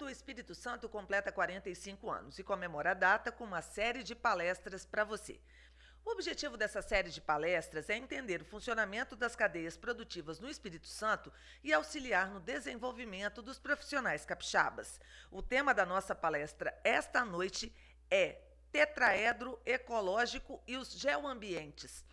O Espírito Santo completa 45 anos e comemora a data com uma série de palestras para você. O objetivo dessa série de palestras é entender o funcionamento das cadeias produtivas no Espírito Santo e auxiliar no desenvolvimento dos profissionais capixabas. O tema da nossa palestra esta noite é Tetraedro Ecológico e os Geoambientes.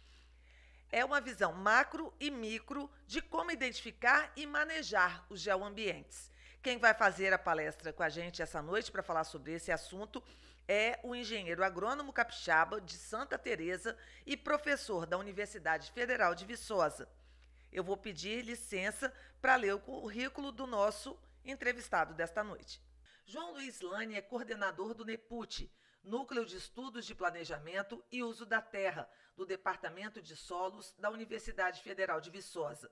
É uma visão macro e micro de como identificar e manejar os geoambientes. Quem vai fazer a palestra com a gente essa noite para falar sobre esse assunto é o engenheiro agrônomo capixaba de Santa Teresa e professor da Universidade Federal de Viçosa. Eu vou pedir licença para ler o currículo do nosso entrevistado desta noite. João Luiz Lani é coordenador do NEPUT, Núcleo de Estudos de Planejamento e Uso da Terra, do Departamento de Solos da Universidade Federal de Viçosa.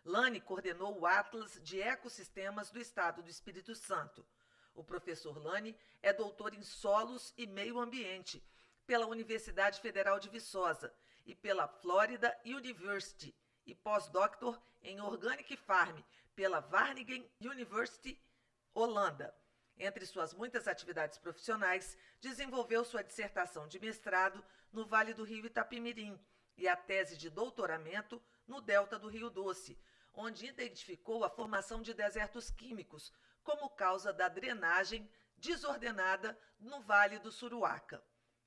Lani coordenou o Atlas de Ecossistemas do Estado do Espírito Santo. O professor Lani é doutor em Solos e Meio Ambiente pela Universidade Federal de Viçosa e pela Florida University e pós-doutor em Organic Farm pela Wageningen University, Holanda. Entre suas muitas atividades profissionais, desenvolveu sua dissertação de mestrado no Vale do Rio Itapemirim e a tese de doutoramento no Delta do Rio Doce, onde identificou a formação de desertos químicos como causa da drenagem desordenada no Vale do Suruaca.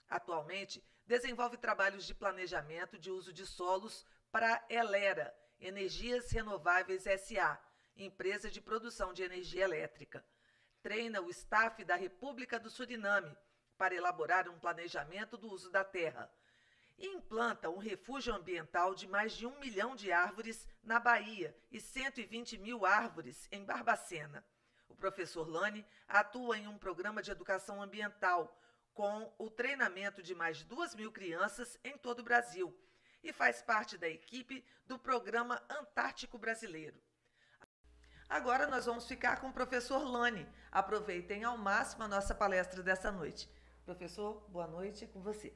Atualmente, desenvolve trabalhos de planejamento de uso de solos para a Elera, Energias Renováveis S.A., empresa de produção de energia elétrica. Treina o staff da República do Suriname para elaborar um planejamento do uso da terra. E implanta um refúgio ambiental de mais de 1 milhão de árvores na Bahia e 120 mil árvores em Barbacena. O professor Lani atua em um programa de educação ambiental com o treinamento de mais de 2.000 crianças em todo o Brasil e faz parte da equipe do Programa Antártico Brasileiro. Agora nós vamos ficar com o professor Lani. Aproveitem ao máximo a nossa palestra dessa noite. Professor, boa noite, é com você.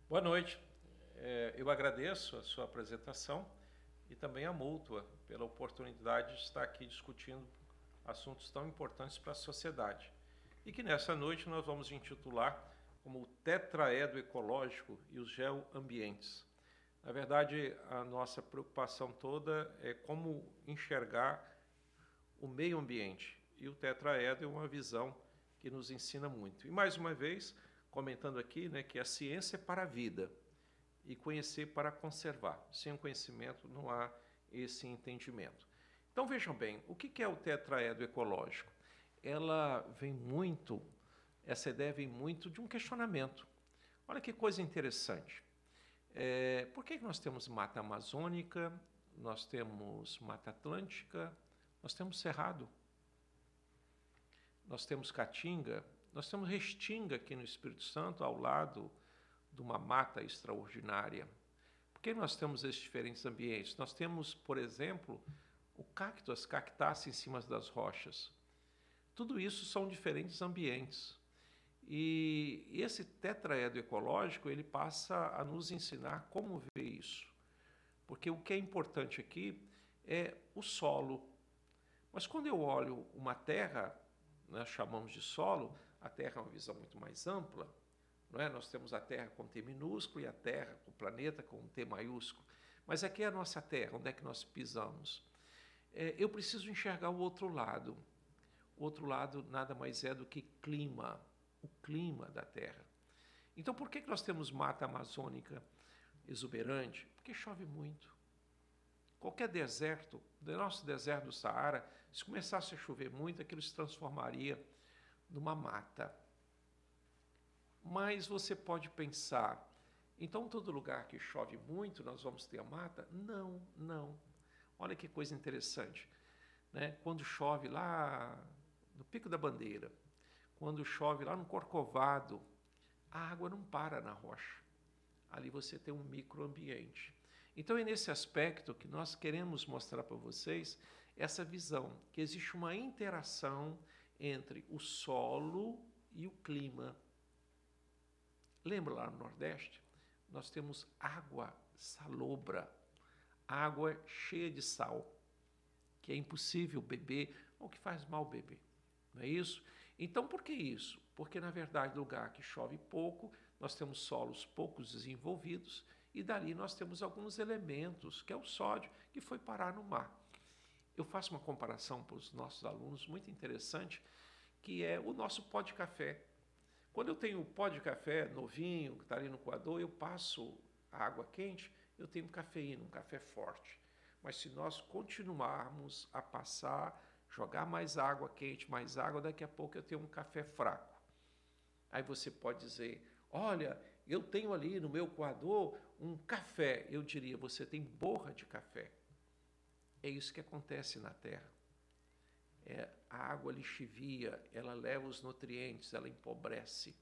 Boa noite. Eu agradeço a sua apresentação e também a Mútua pela oportunidade de estar aqui discutindo assuntos tão importantes para a sociedade. E que nessa noite nós vamos intitular como o Tetraedro Ecológico e os Geoambientes. Na verdade, a nossa preocupação toda é como enxergar o meio ambiente. E o tetraedro é uma visão que nos ensina muito. E mais uma vez, comentando aqui, que a ciência é para a vida e conhecer para conservar. Sem o conhecimento não há esse entendimento. Então vejam bem, o que é o tetraedro ecológico? Essa ideia vem muito de um questionamento. Olha que coisa interessante. Por que nós temos mata amazônica, nós temos mata atlântica, nós temos cerrado, nós temos caatinga, nós temos restinga aqui no Espírito Santo, ao lado de uma mata extraordinária. Por que nós temos esses diferentes ambientes? Nós temos, por exemplo, o cacto, as cactáceas em cima das rochas. Tudo isso são diferentes ambientes. E esse tetraedro ecológico, ele passa a nos ensinar como ver isso. Porque o que é importante aqui é o solo. Mas quando eu olho uma terra, nós chamamos de solo, a terra é uma visão muito mais ampla, não é? Nós temos a terra com T minúsculo e a terra, o planeta com T maiúsculo. Mas aqui é a nossa terra, onde é que nós pisamos? Eu preciso enxergar o outro lado. O outro lado nada mais é do que clima, o clima da terra. Então, por que nós temos mata amazônica exuberante? Porque chove muito. Qualquer deserto, do nosso deserto do Saara, se começasse a chover muito, aquilo se transformaria numa mata. Mas você pode pensar, então todo lugar que chove muito nós vamos ter a mata? Não, não. Olha que coisa interessante, né? Quando chove lá no Pico da Bandeira, quando chove lá no Corcovado, a água não para na rocha. Ali você tem um microambiente. Então é nesse aspecto que nós queremos mostrar para vocês essa visão, que existe uma interação entre o solo e o clima. Lembra lá no Nordeste? Nós temos água salobra, água cheia de sal, que é impossível beber, ou que faz mal beber. Não é isso? Então, por que isso? Porque, na verdade, lugar que chove pouco, nós temos solos pouco desenvolvidos e dali nós temos alguns elementos, que é o sódio, que foi parar no mar. Eu faço uma comparação para os nossos alunos muito interessante, que é o nosso pó de café. Quando eu tenho o pó de café novinho, que está ali no coador, eu passo a água quente, eu tenho cafeína, um café forte. Mas se nós continuarmos a passar, jogar mais água quente, mais água, daqui a pouco eu tenho um café fraco. Aí você pode dizer, olha, eu tenho ali no meu coador um café. Eu diria, você tem borra de café. É isso que acontece na Terra. A água lixivia, ela leva os nutrientes, ela empobrece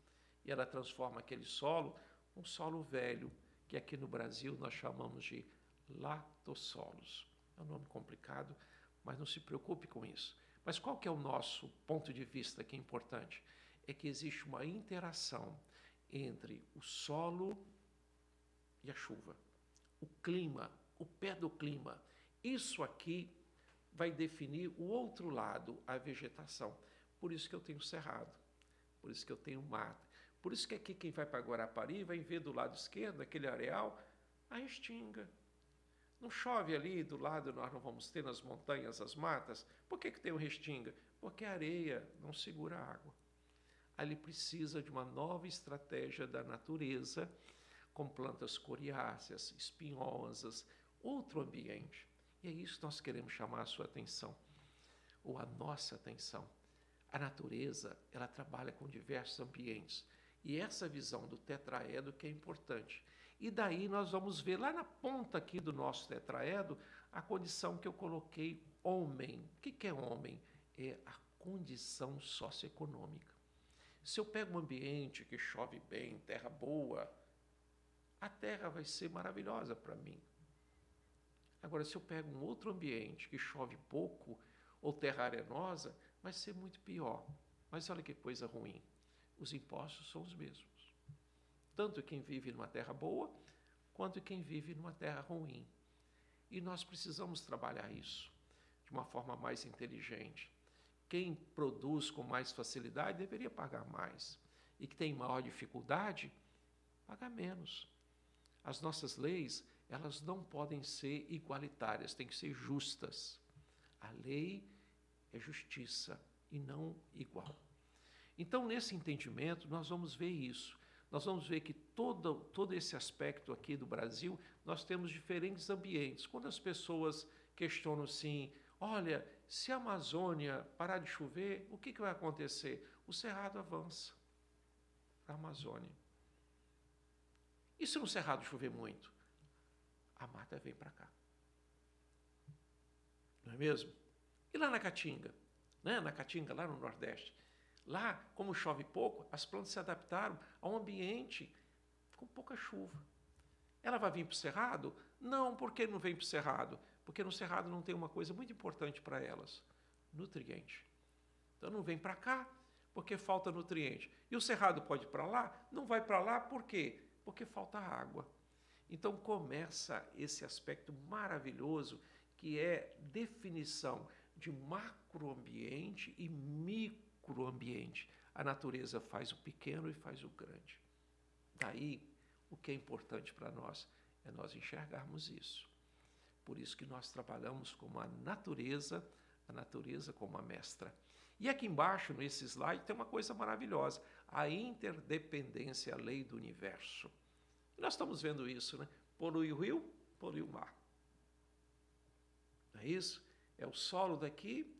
e ela transforma aquele solo um solo velho, que aqui no Brasil nós chamamos de latossolos. É um nome complicado, mas não se preocupe com isso. Mas qual que é o nosso ponto de vista que é importante? É que existe uma interação entre o solo e a chuva. O clima, o pé do clima. Isso aqui vai definir o outro lado, a vegetação. Por isso que eu tenho cerrado, por isso que eu tenho mata. Por isso que aqui quem vai para Guarapari vai ver do lado esquerdo, aquele areal, a restinga. Não chove ali do lado, nós não vamos ter nas montanhas as matas. Por que tem o restinga? Porque a areia não segura a água. Ali precisa de uma nova estratégia da natureza, com plantas coriáceas, espinhosas, outro ambiente. E é isso que nós queremos chamar a sua atenção, ou a nossa atenção. A natureza, ela trabalha com diversos ambientes. E essa visão do tetraedro que é importante. E daí nós vamos ver lá na ponta aqui do nosso tetraedro a condição que eu coloquei homem. O que é homem? É a condição socioeconômica. Se eu pego um ambiente que chove bem, terra boa, a terra vai ser maravilhosa para mim. Agora, se eu pego um outro ambiente que chove pouco, ou terra arenosa, vai ser muito pior. Mas olha que coisa ruim. Os impostos são os mesmos. Tanto quem vive numa terra boa, quanto quem vive numa terra ruim. E nós precisamos trabalhar isso de uma forma mais inteligente. Quem produz com mais facilidade deveria pagar mais. E que tem maior dificuldade, paga menos. As nossas leis, elas não podem ser igualitárias, têm que ser justas. A lei é justiça e não igual. Então, nesse entendimento, nós vamos ver isso. Nós vamos ver que todo esse aspecto aqui do Brasil, nós temos diferentes ambientes. Quando as pessoas questionam assim, olha, se a Amazônia parar de chover, o que vai acontecer? O Cerrado avança para a Amazônia. E se no Cerrado chover muito? A mata vem para cá. Não é mesmo? E lá na Caatinga? Né? Na Caatinga, lá no Nordeste. Lá, como chove pouco, as plantas se adaptaram a um ambiente com pouca chuva. Ela vai vir para o Cerrado? Não, por que não vem para o Cerrado? Porque no Cerrado não tem uma coisa muito importante para elas, nutriente. Então não vem para cá, porque falta nutriente. E o Cerrado pode ir para lá? Não vai para lá, por quê? Porque falta água. Então começa esse aspecto maravilhoso que é definição de macroambiente e microambiente. A natureza faz o pequeno e faz o grande. Daí, o que é importante para nós é nós enxergarmos isso. Por isso que nós trabalhamos com a natureza como a mestra. E aqui embaixo, nesse slide, tem uma coisa maravilhosa, a interdependência, a lei do universo. E nós estamos vendo isso, né? Polui o rio, polui o mar. Não é isso? É o solo daqui,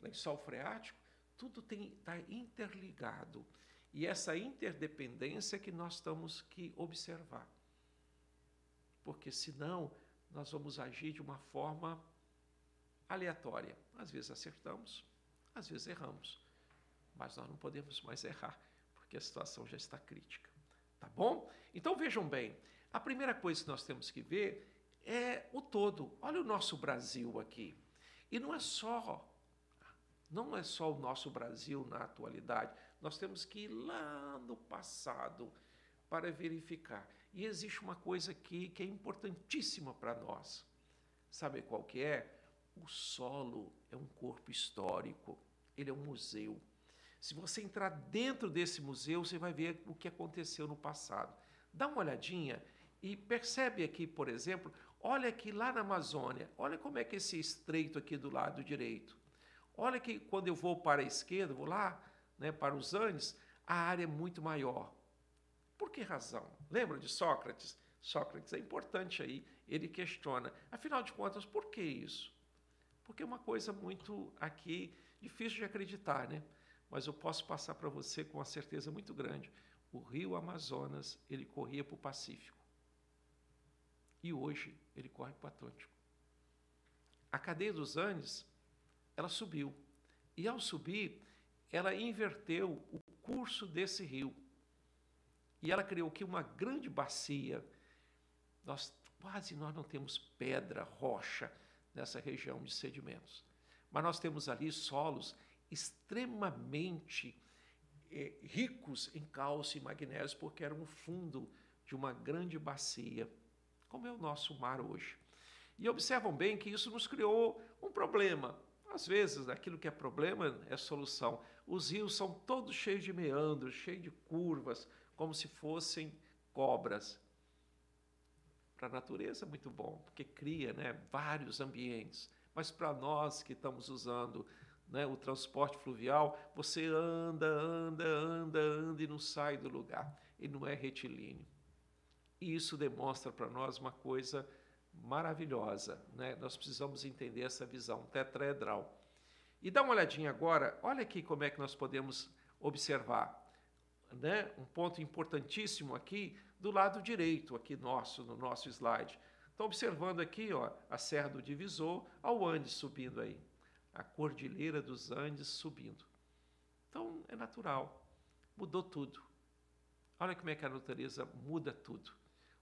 lençol freático, tudo está interligado. E essa interdependência que nós temos que observar. Porque senão nós vamos agir de uma forma aleatória. Às vezes acertamos, às vezes erramos. mas nós não podemos mais errar, porque a situação já está crítica. Tá bom? Então vejam bem, a primeira coisa que nós temos que ver é o todo. Olha o nosso Brasil aqui. E não é só o nosso Brasil na atualidade. Nós temos que ir lá no passado para verificar. E existe uma coisa aqui que é importantíssima para nós. Sabe qual que é? O solo é um corpo histórico. Ele é um museu. Se você entrar dentro desse museu, você vai ver o que aconteceu no passado. Dá uma olhadinha e percebe aqui, por exemplo, olha aqui lá na Amazônia, olha como é que esse estreito aqui do lado direito. Olha que quando eu vou para a esquerda, vou lá, né, para os Andes, a área é muito maior. Por que razão? Lembra de Sócrates? Sócrates é importante aí, ele questiona. Afinal de contas, por que isso? Porque é uma coisa muito aqui difícil de acreditar, né? Mas eu posso passar para você com uma certeza muito grande. O rio Amazonas, ele corria para o Pacífico. E hoje ele corre para o Atlântico. A cadeia dos Andes, ela subiu. E ao subir, ela inverteu o curso desse rio. E ela criou aqui uma grande bacia. Nós não temos pedra, rocha nessa região de sedimentos. Mas nós temos ali solos extremamente ricos em cálcio e magnésio, porque era um fundo de uma grande bacia, como é o nosso mar hoje. E observam bem que isso nos criou um problema. Às vezes, aquilo que é problema é solução. Os rios são todos cheios de meandros, cheios de curvas, como se fossem cobras. Para a natureza é muito bom, porque cria, né, vários ambientes. Mas para nós que estamos usando, né, o transporte fluvial, você anda e não sai do lugar. Ele não é retilíneo. E isso demonstra para nós uma coisa maravilhosa, né? Nós precisamos entender essa visão tetraedral. E dá uma olhadinha agora, olha aqui como é que nós podemos observar, né? Um ponto importantíssimo aqui do lado direito, aqui no nosso slide. Estão observando aqui, ó, a Serra do Divisor, ao Andes subindo aí. A Cordilheira dos Andes subindo. Então, é natural. Mudou tudo. Olha como é que a natureza muda tudo.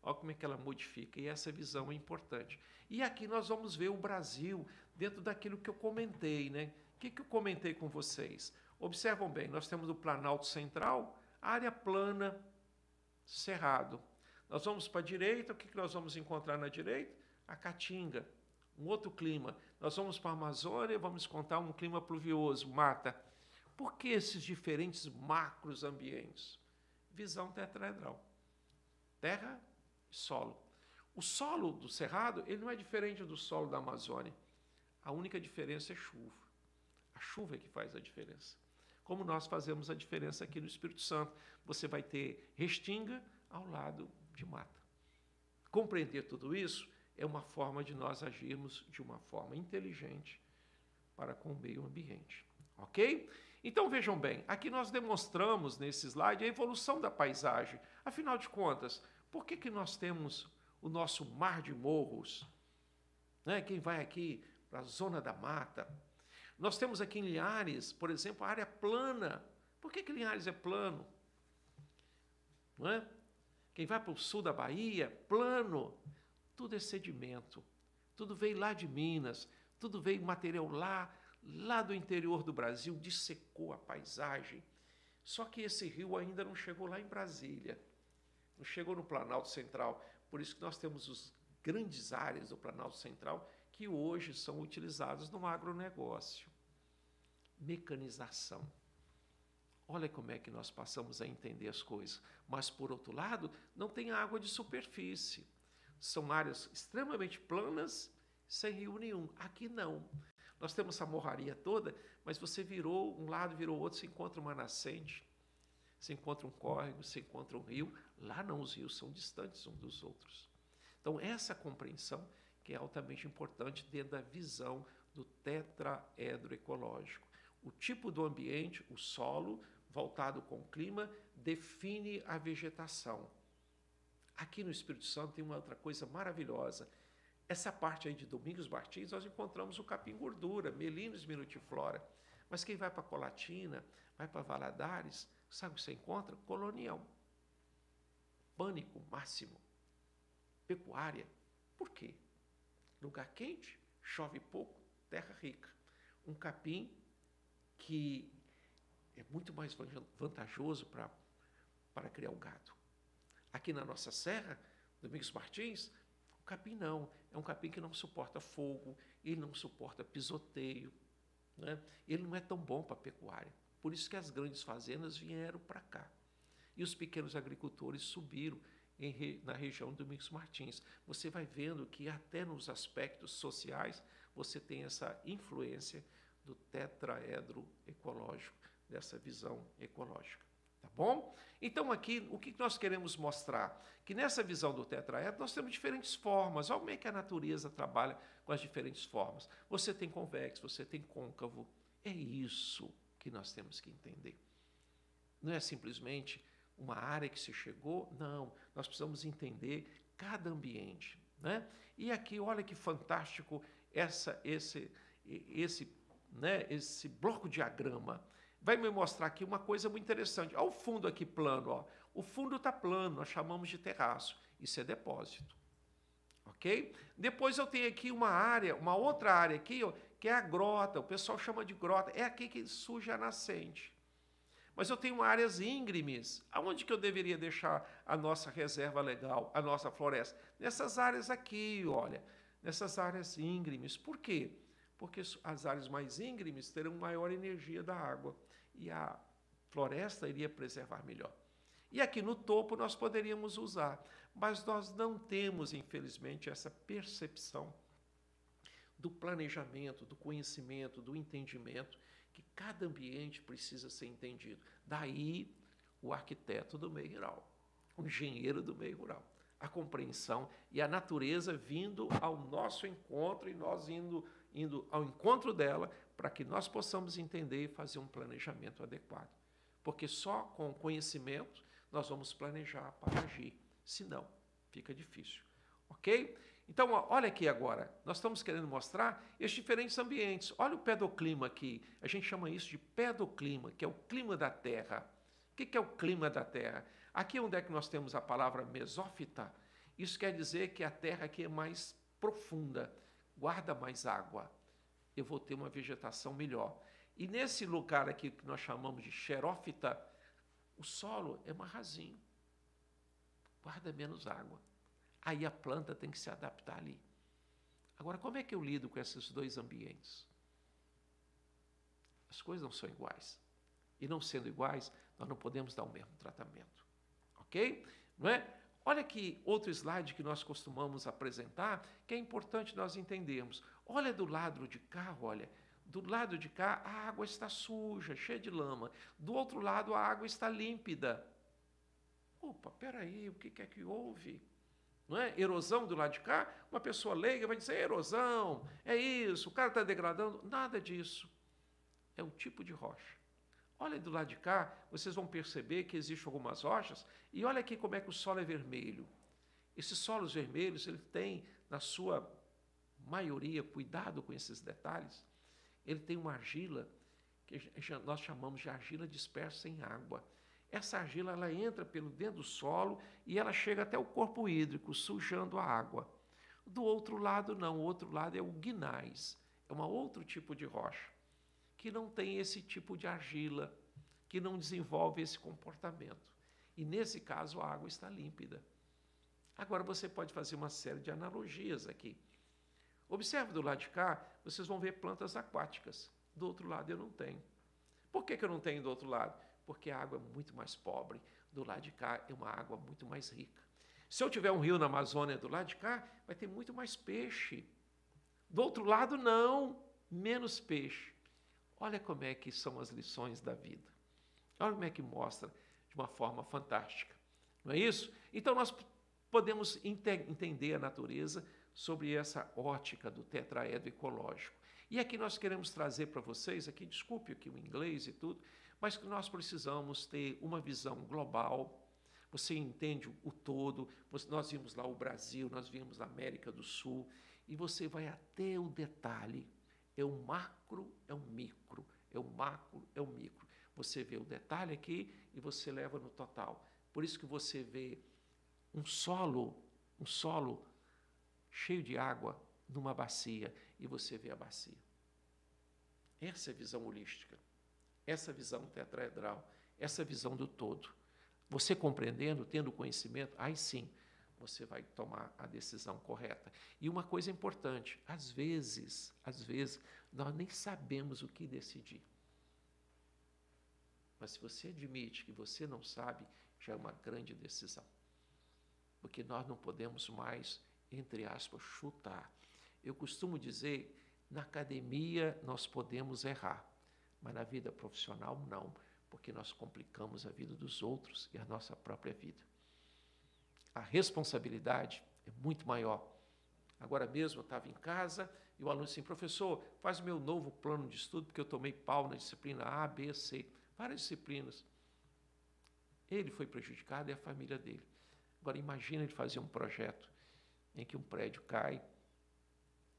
Olha como é que ela modifica. E essa visão é importante. E aqui nós vamos ver o Brasil dentro daquilo que eu comentei, né? O que eu comentei com vocês? Observam bem, nós temos o Planalto Central, área plana, cerrado. Nós vamos para a direita, o que nós vamos encontrar na direita? A Caatinga, um outro clima. Nós vamos para a Amazônia, vamos encontrar um clima pluvioso, mata. Por que esses diferentes macros ambientes? Visão tetraedral. Terra e solo. O solo do Cerrado, ele não é diferente do solo da Amazônia. A única diferença é chuva. A chuva é que faz a diferença. Como nós fazemos a diferença aqui no Espírito Santo. Você vai ter restinga ao lado de mata. Compreender tudo isso é uma forma de nós agirmos de uma forma inteligente para com o meio ambiente. Ok? Então vejam bem, aqui nós demonstramos nesse slide a evolução da paisagem. Afinal de contas, por que nós temos o nosso mar de morros? Né? Quem vai aqui para a zona da mata? Nós temos aqui em Linhares, por exemplo, a área plana. Por que Linhares é plano? Não é? Quem vai para o sul da Bahia, plano. Tudo é sedimento. Tudo veio lá de Minas. Tudo veio material lá do interior do Brasil, dissecou a paisagem. Só que esse rio ainda não chegou lá em Brasília. Não chegou no Planalto Central. Por isso que nós temos os grandes áreas do Planalto Central que hoje são utilizadas no agronegócio. Mecanização. Olha como é que nós passamos a entender as coisas. Mas, por outro lado, não tem água de superfície. São áreas extremamente planas, sem rio nenhum. Aqui não. Nós temos essa morraria toda, mas você virou um lado, virou outro, você encontra uma nascente, você encontra um córrego, você encontra um rio. Lá não, os rios são distantes uns dos outros. Então, essa compreensão que é altamente importante dentro da visão do tetraedro ecológico. O tipo do ambiente, o solo, voltado com o clima, define a vegetação. Aqui no Espírito Santo tem uma outra coisa maravilhosa. Essa parte aí de Domingos Martins, nós encontramos o capim-gordura, Melinis minutiflora. Mas quem vai para Colatina, vai para Valadares, sabe o que você encontra? Colonial. Pânico máximo. Pecuária. Por quê? Lugar quente, chove pouco, terra rica. Um capim que é muito mais vantajoso para criar o gado. Aqui na nossa serra, Domingos Martins, o capim não. É um capim que não suporta fogo, ele não suporta pisoteio, né? Ele não é tão bom para a pecuária. Por isso que as grandes fazendas vieram para cá. E os pequenos agricultores subiram na região do Domingos Martins. Você vai vendo que até nos aspectos sociais você tem essa influência do tetraedro ecológico, dessa visão ecológica. Tá bom? Então aqui, o que nós queremos mostrar? Que nessa visão do tetraedro nós temos diferentes formas. Olha como é que a natureza trabalha com as diferentes formas. Você tem convexo, você tem côncavo. É isso que nós temos que entender. Não é simplesmente uma área que se chegou, não. Nós precisamos entender cada ambiente, né? E aqui, olha que fantástico esse bloco diagrama. Vai me mostrar aqui uma coisa muito interessante. Olha o fundo aqui plano. Ó. O fundo está plano, nós chamamos de terraço. Isso é depósito. Ok? Depois eu tenho aqui uma outra área aqui, ó, que é a grota. O pessoal chama de grota. É aqui que surge a nascente. Mas eu tenho áreas íngremes. Aonde que eu deveria deixar a nossa reserva legal, a nossa floresta? Nessas áreas aqui, olha. Nessas áreas íngremes. Por quê? Porque as áreas mais íngremes terão maior energia da água e a floresta iria preservar melhor. E aqui no topo nós poderíamos usar, mas nós não temos, infelizmente, essa percepção do planejamento, do conhecimento, do entendimento, que cada ambiente precisa ser entendido. Daí o arquiteto do meio rural, o engenheiro do meio rural, a compreensão e a natureza vindo ao nosso encontro e nós indo ao encontro dela para que nós possamos entender e fazer um planejamento adequado. Porque só com conhecimento nós vamos planejar para agir. Senão, fica difícil. Ok? Então, olha aqui agora. Nós estamos querendo mostrar esses diferentes ambientes. Olha o pedoclima aqui. A gente chama isso de pedoclima, que é o clima da Terra. O que é o clima da Terra? Aqui onde é que nós temos a palavra mesófita, isso quer dizer que a Terra aqui é mais profunda, guarda mais água. Eu vou ter uma vegetação melhor. E nesse lugar aqui que nós chamamos de xerófita, o solo é mais rasinho, guarda menos água. Aí a planta tem que se adaptar ali. Agora, como é que eu lido com esses dois ambientes? As coisas não são iguais. E não sendo iguais, nós não podemos dar o mesmo tratamento. Ok? Não é? Olha aqui outro slide que nós costumamos apresentar, que é importante nós entendermos. Olha do lado de cá, olha. Do lado de cá, a água está suja, cheia de lama. Do outro lado, a água está límpida. Opa, peraí, o que é que houve? Não é? Erosão do lado de cá, uma pessoa leiga vai dizer, erosão, é isso, o cara está degradando. Nada disso. É um tipo de rocha. Olha do lado de cá, vocês vão perceber que existem algumas rochas, e olha aqui como é que o solo é vermelho. Esses solos vermelhos, ele tem, na sua maioria, cuidado com esses detalhes, ele tem uma argila, que nós chamamos de argila dispersa em água. Essa argila, ela entra pelo dentro do solo e ela chega até o corpo hídrico, sujando a água. Do outro lado, não. O outro lado é o gnais. É um outro tipo de rocha, que não tem esse tipo de argila, que não desenvolve esse comportamento. E, nesse caso, a água está límpida. Agora, você pode fazer uma série de analogias aqui. Observe do lado de cá, vocês vão ver plantas aquáticas. Do outro lado, eu não tenho. Por que eu não tenho do outro lado? Porque a água é muito mais pobre. Do lado de cá é uma água muito mais rica. Se eu tiver um rio na Amazônia do lado de cá, vai ter muito mais peixe. Do outro lado, não. Menos peixe. Olha como é que são as lições da vida. Olha como é que mostra de uma forma fantástica. Não é isso? Então, nós podemos entender a natureza sobre essa ótica do tetraedro ecológico. E aqui nós queremos trazer para vocês, aqui, desculpe aqui o inglês e tudo, mas que nós precisamos ter uma visão global. Você entende o todo, nós vimos lá o Brasil, nós vimos a América do Sul, e você vai até o detalhe. É o macro, é o micro, é o macro, é o micro. Você vê o detalhe aqui e você leva no total. Por isso que você vê um solo cheio de água numa bacia e você vê a bacia. Essa é a visão holística, essa visão tetraedral, essa visão do todo. Você compreendendo, tendo conhecimento, aí sim, você vai tomar a decisão correta. E uma coisa importante, às vezes, nós nem sabemos o que decidir. Mas se você admite que você não sabe, já é uma grande decisão. Porque nós não podemos mais, entre aspas, chutar. Eu costumo dizer, na academia nós podemos errar, mas na vida profissional não, porque nós complicamos a vida dos outros e a nossa própria vida. A responsabilidade é muito maior. Agora mesmo eu estava em casa e o aluno disse assim, professor, faz o meu novo plano de estudo, porque eu tomei pau na disciplina A, B, C, várias disciplinas. Ele foi prejudicado e a família dele. Agora imagina ele fazer um projeto em que um prédio cai,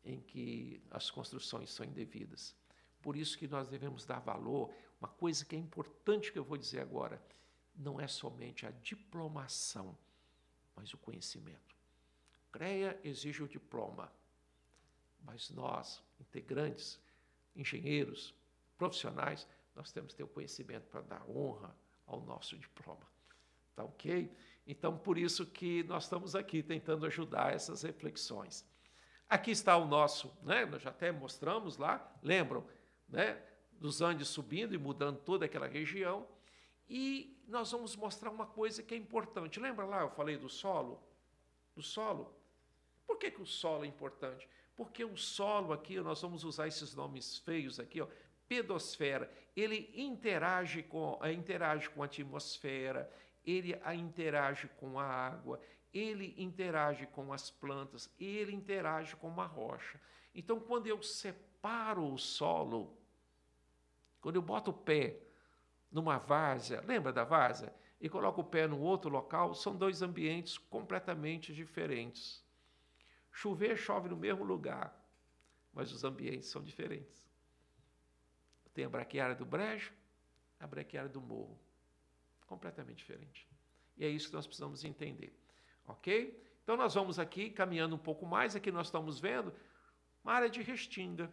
em que as construções são indevidas. Por isso que nós devemos dar valor. Uma coisa que é importante que eu vou dizer agora, não é somente a diplomação, mas o conhecimento. CREA exige o diploma, mas nós, integrantes, engenheiros, profissionais, nós temos que ter o conhecimento para dar honra ao nosso diploma. Tá ok? Então, por isso que nós estamos aqui tentando ajudar essas reflexões. Aqui está o nosso, né? Nós já até mostramos lá, lembram, né? Dos Andes subindo e mudando toda aquela região. E nós vamos mostrar uma coisa que é importante. Lembra lá, eu falei do solo? Do solo. Por que o solo é importante? Porque o solo aqui, nós vamos usar esses nomes feios aqui, ó, pedosfera, ele interage com a atmosfera, ele interage com a água, ele interage com as plantas, ele interage com uma rocha. Então, quando eu separo o solo, quando eu boto o pé numa várzea, lembra da várzea? E coloco o pé num outro local, são dois ambientes completamente diferentes. Chover, chove no mesmo lugar, mas os ambientes são diferentes. Tem a braquiária do brejo, a braquiária do morro. Completamente diferente. E é isso que nós precisamos entender. Ok? Então, nós vamos aqui, caminhando um pouco mais, aqui nós estamos vendo uma área de restinga.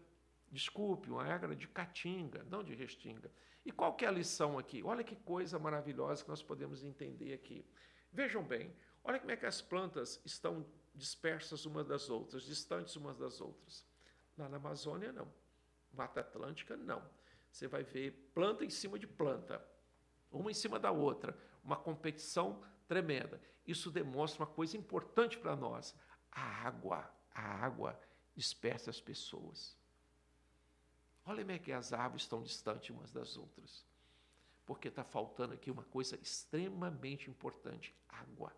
Desculpe, uma área de caatinga, não de restinga. E qual que é a lição aqui? Olha que coisa maravilhosa que nós podemos entender aqui. Vejam bem, olha como é que as plantas estão dispersas umas das outras, distantes umas das outras. Lá na Amazônia, não. Mata Atlântica, não. Você vai ver planta em cima de planta, uma em cima da outra, uma competição tremenda. Isso demonstra uma coisa importante para nós. A água dispersa as pessoas. Olha como é que as árvores estão distantes umas das outras. Porque está faltando aqui uma coisa extremamente importante, água.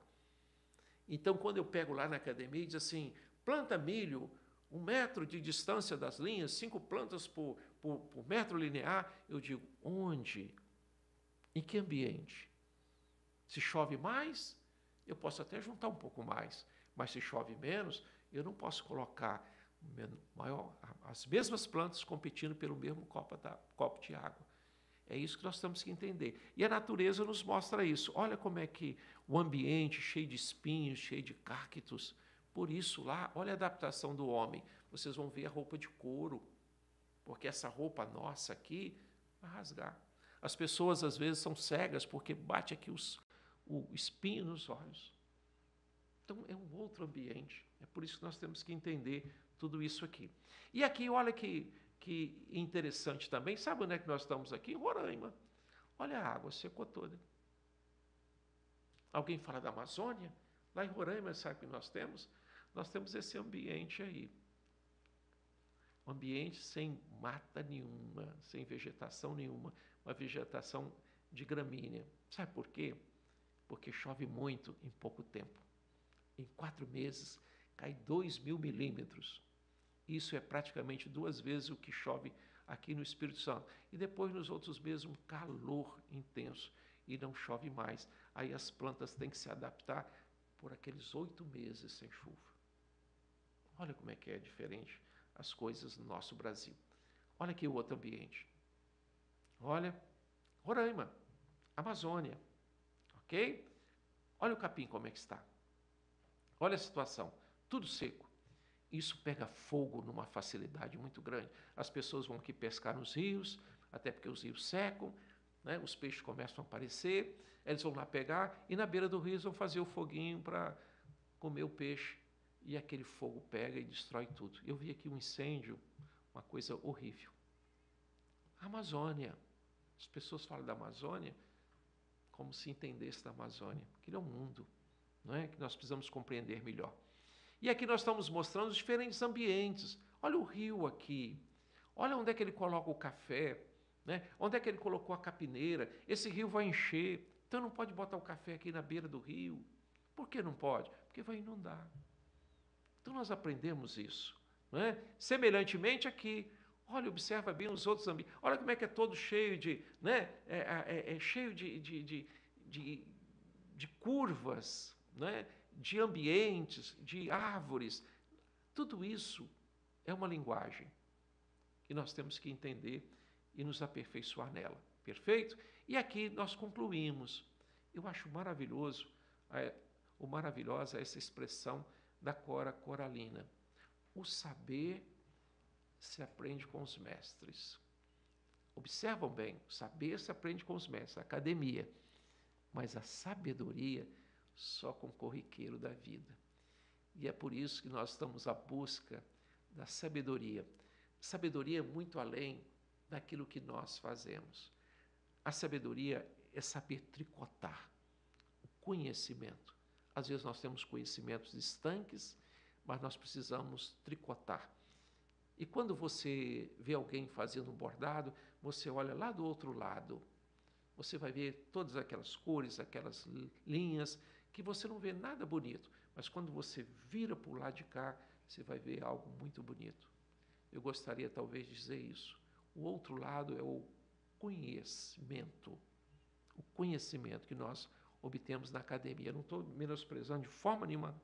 Então, quando eu pego lá na academia e diz assim, planta milho, 1 metro de distância das linhas, 5 plantas por metro linear, eu digo, onde? Em que ambiente? Se chove mais, eu posso até juntar um pouco mais, mas se chove menos, eu não posso colocar as mesmas plantas competindo pelo mesmo copo de água. É isso que nós temos que entender. E a natureza nos mostra isso. Olha como é que o ambiente cheio de espinhos, cheio de cactos. Por isso lá, olha a adaptação do homem. Vocês vão ver a roupa de couro, porque essa roupa nossa aqui vai rasgar. As pessoas às vezes são cegas porque bate aqui o espinho nos olhos. Então é um outro ambiente. É por isso que nós temos que entender tudo isso aqui. E aqui, olha que interessante também. Sabe onde é que nós estamos aqui? Em Roraima. Olha a água, secou toda. Alguém fala da Amazônia? Lá em Roraima, sabe o que nós temos? Nós temos esse ambiente aí. Um ambiente sem mata nenhuma, sem vegetação nenhuma. Uma vegetação de gramínea. Sabe por quê? Porque chove muito em pouco tempo. Em 4 meses, cai 2.000 milímetros. Isso é praticamente 2 vezes o que chove aqui no Espírito Santo. E depois, nos outros meses, um calor intenso e não chove mais. Aí as plantas têm que se adaptar por aqueles 8 meses sem chuva. Olha como é que é diferente as coisas no nosso Brasil. Olha aqui o outro ambiente. Olha, Roraima, Amazônia, ok? Olha o capim como é que está. Olha a situação, tudo seco. Isso pega fogo numa facilidade muito grande. As pessoas vão aqui pescar nos rios, até porque os rios secam, né? Os peixes começam a aparecer, eles vão lá pegar e na beira do rio eles vão fazer o foguinho para comer o peixe. E aquele fogo pega e destrói tudo. Eu vi aqui um incêndio, uma coisa horrível. A Amazônia. As pessoas falam da Amazônia como se entendesse da Amazônia. Aquilo é um mundo, não é? Que nós precisamos compreender melhor. E aqui nós estamos mostrando os diferentes ambientes. Olha o rio aqui. Olha onde é que ele coloca o café, né? Onde é que ele colocou a capineira. Esse rio vai encher. Então não pode botar o café aqui na beira do rio. Por que não pode? Porque vai inundar. Então nós aprendemos isso, não é? Semelhantemente aqui, olha, observa bem os outros ambientes. Olha como é que é todo cheio de, né? Cheio de curvas, né? De ambientes, de árvores. Tudo isso é uma linguagem que nós temos que entender e nos aperfeiçoar nela. Perfeito? E aqui nós concluímos. Eu acho maravilhosa essa expressão da Cora Coralina. O saber se aprende com os mestres. Observam bem, o saber se aprende com os mestres, a academia. Mas a sabedoria só com o corriqueiro da vida. E é por isso que nós estamos à busca da sabedoria. Sabedoria é muito além daquilo que nós fazemos. A sabedoria é saber tricotar o conhecimento. Às vezes nós temos conhecimentos estanques, mas nós precisamos tricotar. E quando você vê alguém fazendo um bordado, você olha lá do outro lado. Você vai ver todas aquelas cores, aquelas linhas, que você não vê nada bonito. Mas quando você vira para o lado de cá, você vai ver algo muito bonito. Eu gostaria talvez de dizer isso. O outro lado é o conhecimento. O conhecimento que nós obtemos na academia. Eu não estou menosprezando de forma nenhuma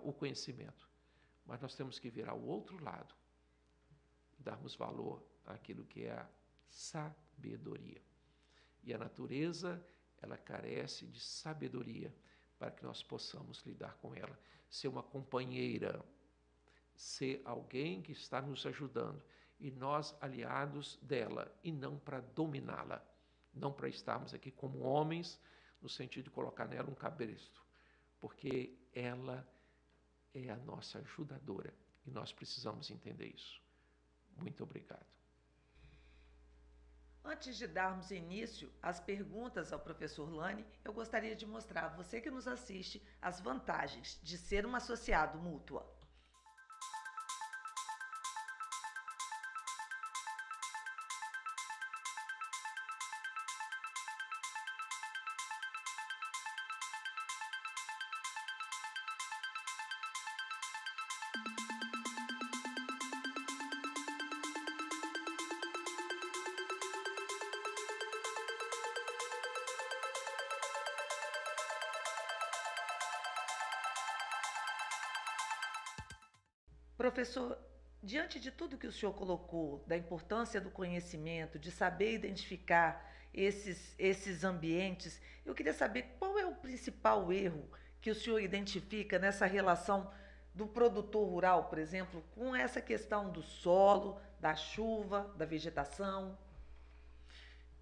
o conhecimento. Mas nós temos que virar o outro lado e darmos valor àquilo que é a sabedoria. E a natureza, ela carece de sabedoria para que nós possamos lidar com ela. Ser uma companheira, ser alguém que está nos ajudando e nós aliados dela e não para dominá-la, não para estarmos aqui como homens no sentido de colocar nela um cabresto, porque ela é a nossa ajudadora e nós precisamos entender isso. Muito obrigado. Antes de darmos início às perguntas ao professor Lani, eu gostaria de mostrar a você que nos assiste as vantagens de ser um associado Mútua. Professor, diante de tudo que o senhor colocou, da importância do conhecimento, de saber identificar esses ambientes, eu queria saber qual é o principal erro que o senhor identifica nessa relação do produtor rural, por exemplo, com essa questão do solo, da chuva, da vegetação.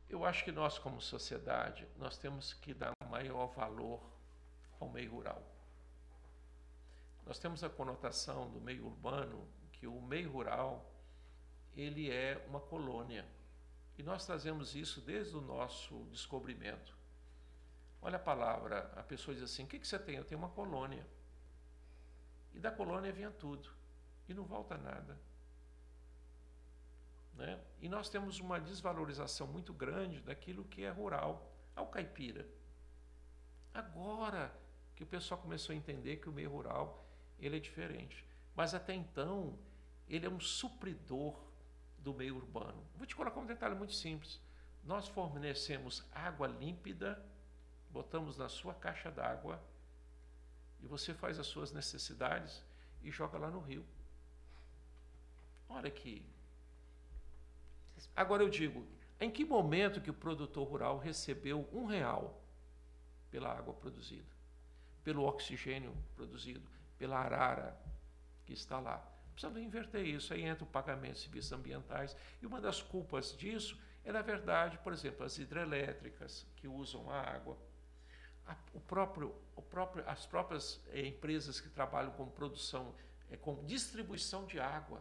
Eu acho que nós, como sociedade, nós temos que dar maior valor ao meio rural. Nós temos a conotação do meio urbano, que o meio rural, ele é uma colônia. E nós trazemos isso desde o nosso descobrimento. Olha a palavra, a pessoa diz assim, o que você tem? Eu tenho uma colônia. E da colônia vinha tudo. E não volta nada. Né? E nós temos uma desvalorização muito grande daquilo que é rural, ao caipira. Agora que o pessoal começou a entender que o meio rural ele é diferente. Mas até então, ele é um supridor do meio urbano. Vou te colocar um detalhe muito simples. Nós fornecemos água límpida, botamos na sua caixa d'água e você faz as suas necessidades e joga lá no rio. Olha aqui. Agora eu digo, Em que momento que o produtor rural recebeu R$ 1 pela água produzida, pelo oxigênio produzido, pela arara que está lá? Precisamos inverter isso. Aí entra o pagamento de serviços ambientais. E uma das culpas disso é, na verdade, por exemplo, as hidrelétricas que usam a água, as próprias empresas que trabalham com produção, com distribuição de água.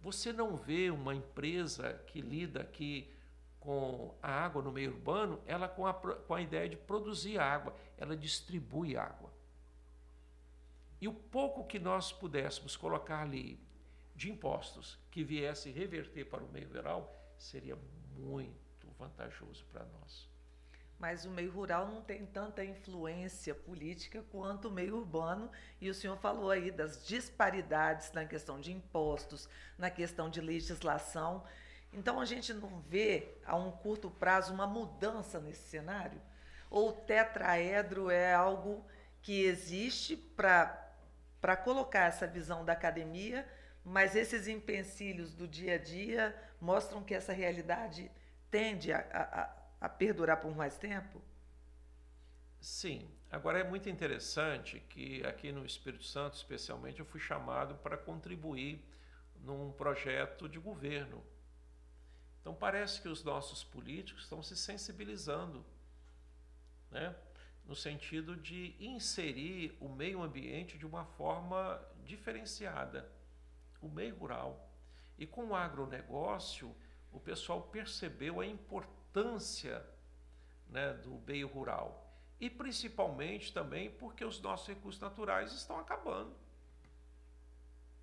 Você não vê uma empresa que lida aqui com a água no meio urbano, ela com a ideia de produzir água, ela distribui água. E o pouco que nós pudéssemos colocar ali de impostos que viesse reverter para o meio rural, seria muito vantajoso para nós. Mas o meio rural não tem tanta influência política quanto o meio urbano, e o senhor falou aí das disparidades na questão de impostos, na questão de legislação. Então a gente não vê a um curto prazo uma mudança nesse cenário? Ou o tetraedro é algo que existe para colocar essa visão da academia, mas esses empecilhos do dia a dia mostram que essa realidade tende a perdurar por mais tempo? Sim. Agora é muito interessante que aqui no Espírito Santo, especialmente, eu fui chamado para contribuir num projeto de governo. Então parece que os nossos políticos estão se sensibilizando, né? No sentido de inserir o meio ambiente de uma forma diferenciada, o meio rural. E com o agronegócio, o pessoal percebeu a importância, né, do meio rural. E principalmente também porque os nossos recursos naturais estão acabando.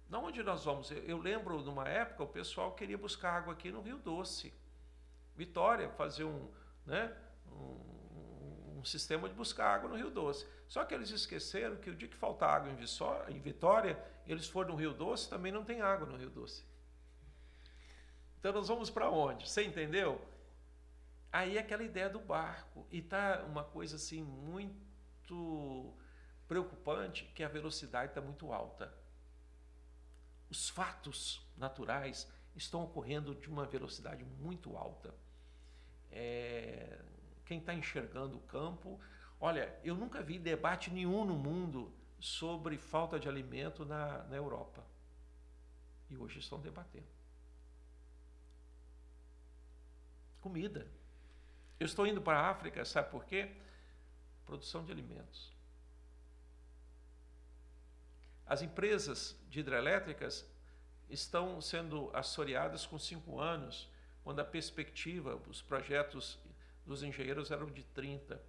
Não onde nós vamos. Eu lembro, numa época, o pessoal queria buscar água aqui no Rio Doce. Vitória, fazer um sistema de buscar água no Rio Doce. Só que eles esqueceram que o dia que falta água em Vitória, eles foram no Rio Doce, também não tem água no Rio Doce. Então nós vamos para onde? Você entendeu? Aí aquela ideia do barco. E está uma coisa assim muito preocupante, que a velocidade está muito alta. Os fatos naturais estão ocorrendo de uma velocidade muito alta. Quem está enxergando o campo... Olha, eu nunca vi debate nenhum no mundo sobre falta de alimento na Europa. E hoje estão debatendo. Comida. Eu estou indo para a África, sabe por quê? Produção de alimentos. As empresas de hidrelétricas estão sendo assoreadas com 5 anos, quando a perspectiva, os projetos dos engenheiros eram de 30.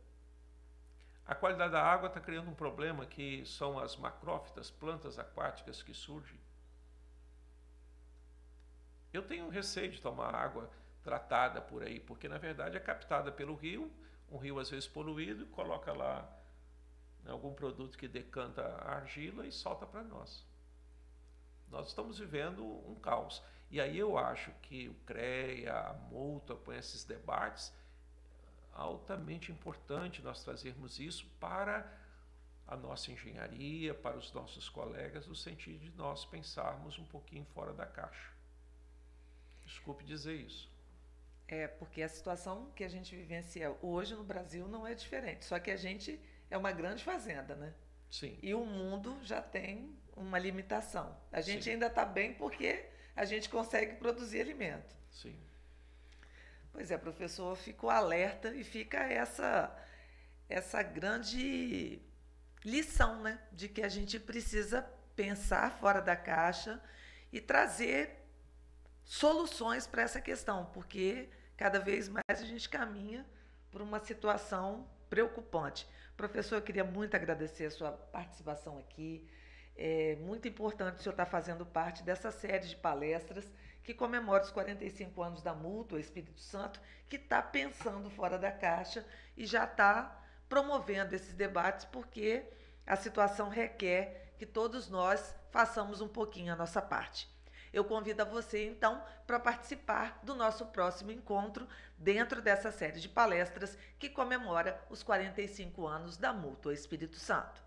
A qualidade da água está criando um problema, que são as macrófitas, plantas aquáticas que surgem. Eu tenho receio de tomar água tratada por aí, porque na verdade é captada pelo rio, um rio às vezes poluído, coloca lá algum produto que decanta a argila e solta para nós. Nós estamos vivendo um caos. E aí eu acho que o CREA, a Multa, com esses debates, altamente importante nós trazermos isso para a nossa engenharia, para os nossos colegas, no sentido de nós pensarmos um pouquinho fora da caixa. Desculpe dizer isso. Porque a situação que a gente vivencia hoje no Brasil não é diferente, só que a gente é uma grande fazenda, né? Sim. E o mundo já tem uma limitação. A gente Sim. ainda está bem porque a gente consegue produzir alimento. Sim. Pois é, professor, ficou alerta e fica essa grande lição, né? De que a gente precisa pensar fora da caixa e trazer soluções para essa questão, porque cada vez mais a gente caminha por uma situação preocupante. Professor, eu queria muito agradecer a sua participação aqui. É muito importante o senhor estar fazendo parte dessa série de palestras que comemora os 45 anos da Mútua Espírito Santo, que está pensando fora da caixa e já está promovendo esses debates, porque a situação requer que todos nós façamos um pouquinho a nossa parte. Eu convido a você, então, para participar do nosso próximo encontro dentro dessa série de palestras que comemora os 45 anos da Mútua Espírito Santo.